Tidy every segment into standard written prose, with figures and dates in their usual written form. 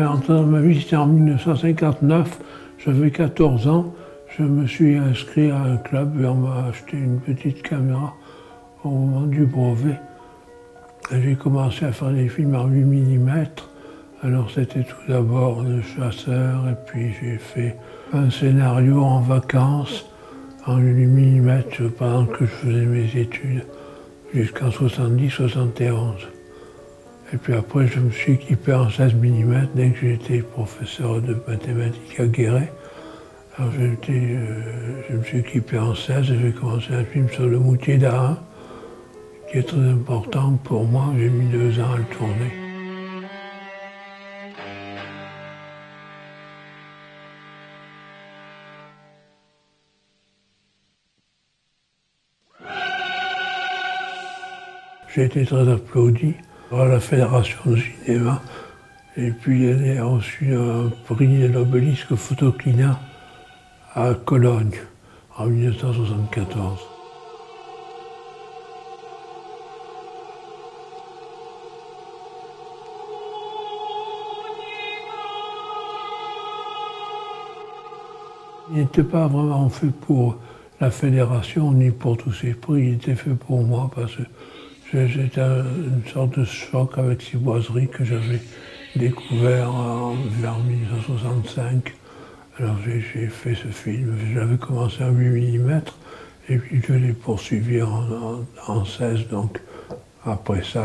vraie entrée dans ma vie, c'était en 1959. J'avais 14 ans. Je me suis inscrit à un club et on m'a acheté une petite caméra au moment du brevet. J'ai commencé à faire des films en 8 mm. Alors c'était tout d'abord Le Chasseur, et puis j'ai fait un scénario en vacances en 8 mm pendant que je faisais mes études, jusqu'en 70-71. Et puis après, je me suis équipé en 16 mm dès que j'étais professeur de mathématiques à Guéret. Alors je me suis équipé en 16 et j'ai commencé un film sur le Moutier d'Ain, qui est très important pour moi. J'ai mis 2 ans à le tourner. J'ai été très applaudi par la Fédération de cinéma. Et puis j'ai reçu un prix de l'obélisque Photoclina à Cologne en 1974. Il n'était pas vraiment fait pour la fédération ni pour tous ces prix, il était fait pour moi parce que c'était une sorte de choc avec ces boiseries que j'avais découvert vers 1965. Alors j'ai fait ce film, j'avais commencé en 8 mm et puis je l'ai poursuivi en 16, donc après ça,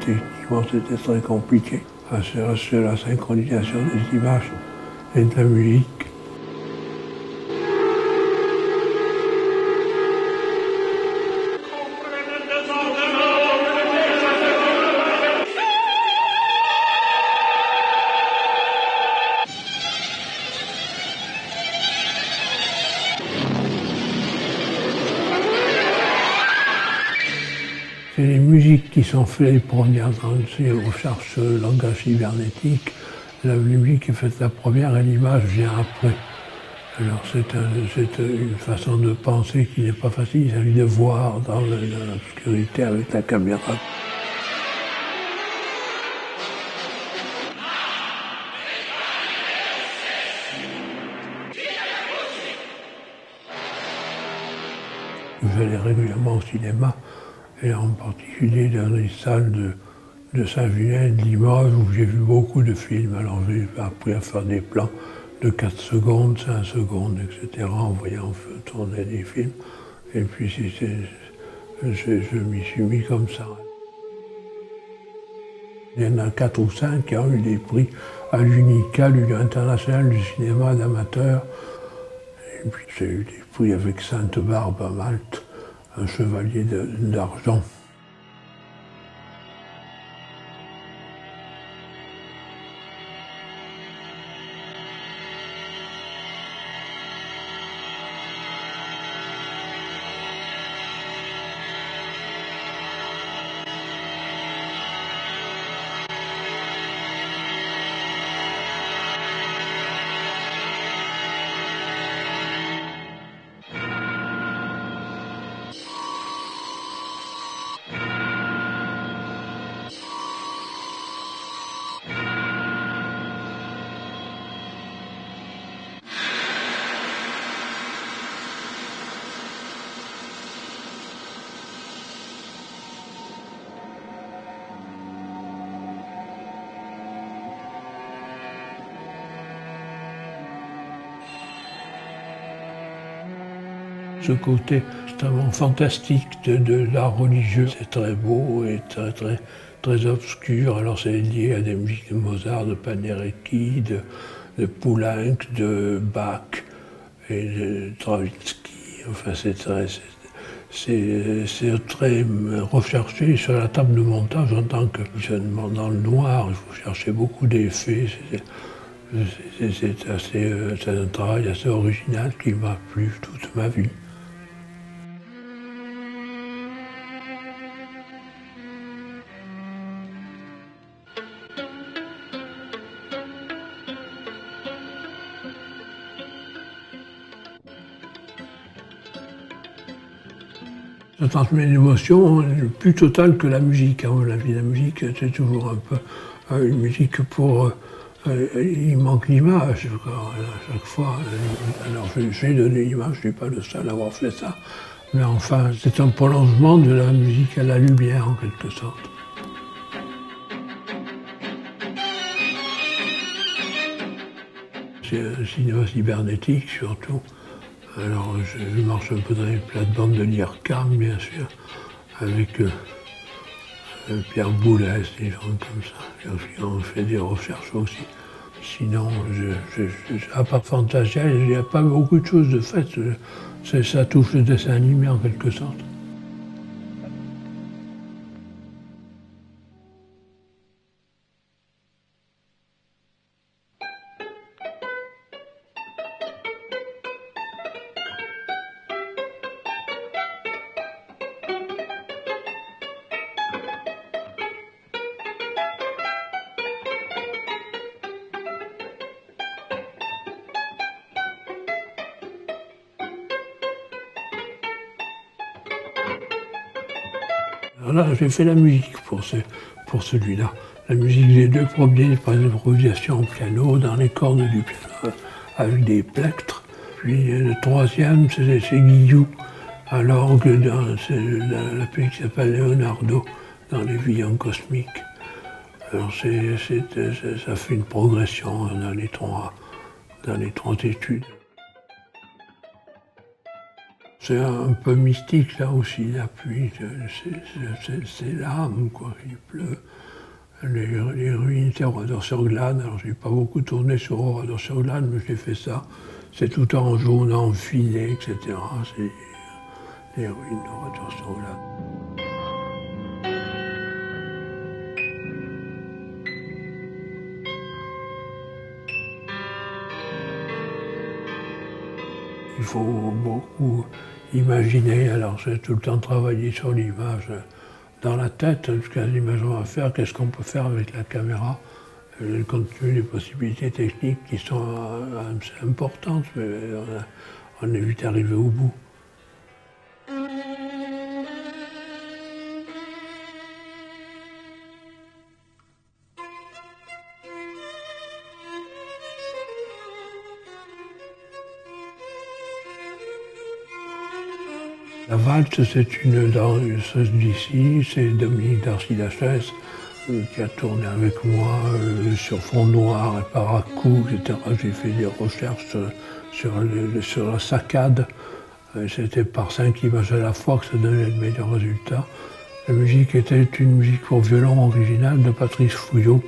techniquement c'était très compliqué. C'est la synchronisation des images et de la musique. C'est les musiques qui sont faites les premières on cherche le langage cybernétique. La musique qui est faite la première et l'image vient après. Alors c'est une façon de penser qui n'est pas facile, il s'agit de voir dans l'obscurité avec la caméra. J'allais régulièrement au cinéma, et en particulier dans les salles de Saint-Junien, de Limoges, où j'ai vu beaucoup de films. Alors j'ai appris à faire des plans de 4 secondes, 5 secondes, etc., en voyant tourner des films. Et puis je m'y suis mis comme ça. Il y en a 4 ou 5 qui ont eu des prix à l'UNICA, l'Union internationale du cinéma d'amateur. Et puis j'ai eu des prix avec Sainte-Barbe à Malte, un chevalier d'argent. Ce côté extrêmement fantastique de l'art religieux, c'est très beau et très obscur. Alors c'est lié à des musiques de Mozart, de Penderecki, de Poulenc, de Bach et de Stravinsky. Enfin c'est très recherché sur la table de montage en tant que visionnement dans le noir. Il faut chercher beaucoup d'effets. C'est un travail assez original qui m'a plu toute ma vie. Ça transmet une émotion plus totale que la musique. À mon avis, la musique, c'est toujours un peu une musique pour Il manque l'image, à chaque fois. Alors j'ai donné l'image, je ne suis pas le seul à avoir fait ça. Mais enfin, c'est un prolongement de la musique à la lumière, en quelque sorte. C'est un cinéma cybernétique, surtout. Alors, je marche un peu dans les plates-bandes de l'IRCAM, bien sûr, avec Pierre Boulez, des gens comme ça, qui ont fait des recherches aussi. Sinon, à part Fantasia, il n'y a pas beaucoup de choses de fait. Ça touche le dessin animé en quelque sorte. Alors là, j'ai fait la musique pour celui-là. La musique des deux premiers, par l'improvisation au piano, dans les cordes du piano, avec des plectres. Puis le troisième, c'est Guillou, à l'orgue, la pièce qui s'appelle Leonardo, dans les Visions cosmiques. Alors ça fait une progression dans les trois études. C'est un peu mystique là aussi, l'appui, c'est l'âme quoi, il pleut. Les ruines, c'est Oradour-sur-Glane, alors j'ai pas beaucoup tourné sur Oradour-sur-Glane, mais j'ai fait ça. C'est tout en jaune, en filet, etc. C'est les ruines d'Oradour-sur-Glane. Il faut beaucoup imaginer, alors j'ai tout le temps travaillé sur l'image dans la tête, jusqu'à l'imagement à faire, qu'est-ce qu'on peut faire avec la caméra, compte tenu des possibilités techniques qui sont importantes, mais on est vite arrivé au bout. La valse, c'est une danseuse d'ici, c'est Dominique Darcy-Lachaise qui a tourné avec moi sur fond noir et par à-coups, etc. J'ai fait des recherches sur la saccade. C'était par 5 images à la fois que ça donnait le meilleur résultat. La musique était une musique pour violon originale de Patrice Fouillot,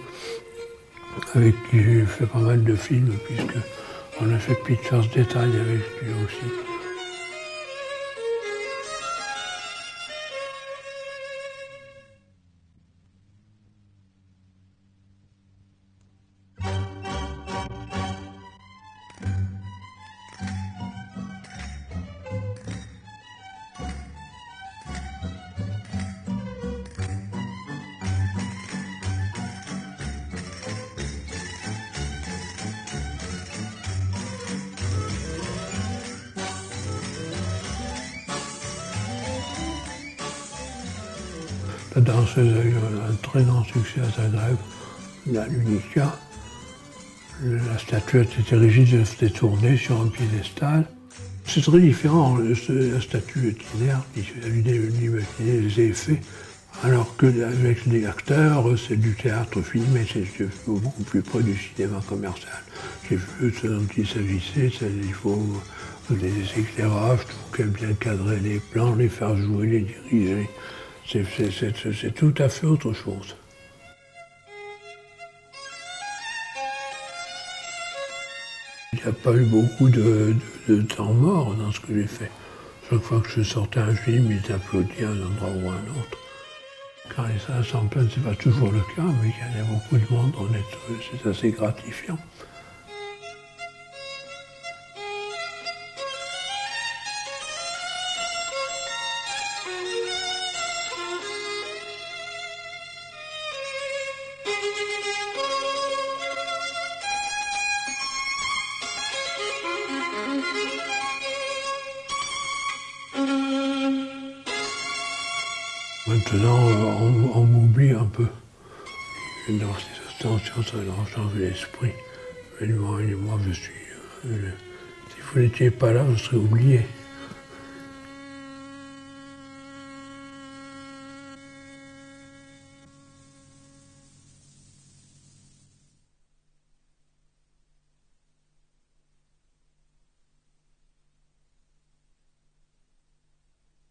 avec qui j'ai fait pas mal de films, puisqu'on a fait Pictures Détail avec lui aussi. La danseuse a eu un très grand succès à Zagreb, à l'Unica. La statuette était rigide, elle se détournait sur un piédestal. C'est très différent, la statue est inerte, il imaginer les effets, alors qu'avec les acteurs, c'est du théâtre filmé, c'est beaucoup plus près du cinéma commercial. J'ai vu ce dont il s'agissait, il faut des éclairages, tout bien cadrer les plans, les faire jouer, les diriger. C'est tout à fait autre chose. Il n'y a pas eu beaucoup de temps mort dans ce que j'ai fait. Chaque fois que je sortais un film, il était applaudi à un endroit ou à un autre. Quand les salles sont pleines, ce n'est pas toujours le cas, mais il y a beaucoup de monde, c'est assez gratifiant. Maintenant, on m'oublie un peu. attention, ça a changé l'esprit. Mais moi, je suis. Si vous n'étiez pas là, vous serez oublié.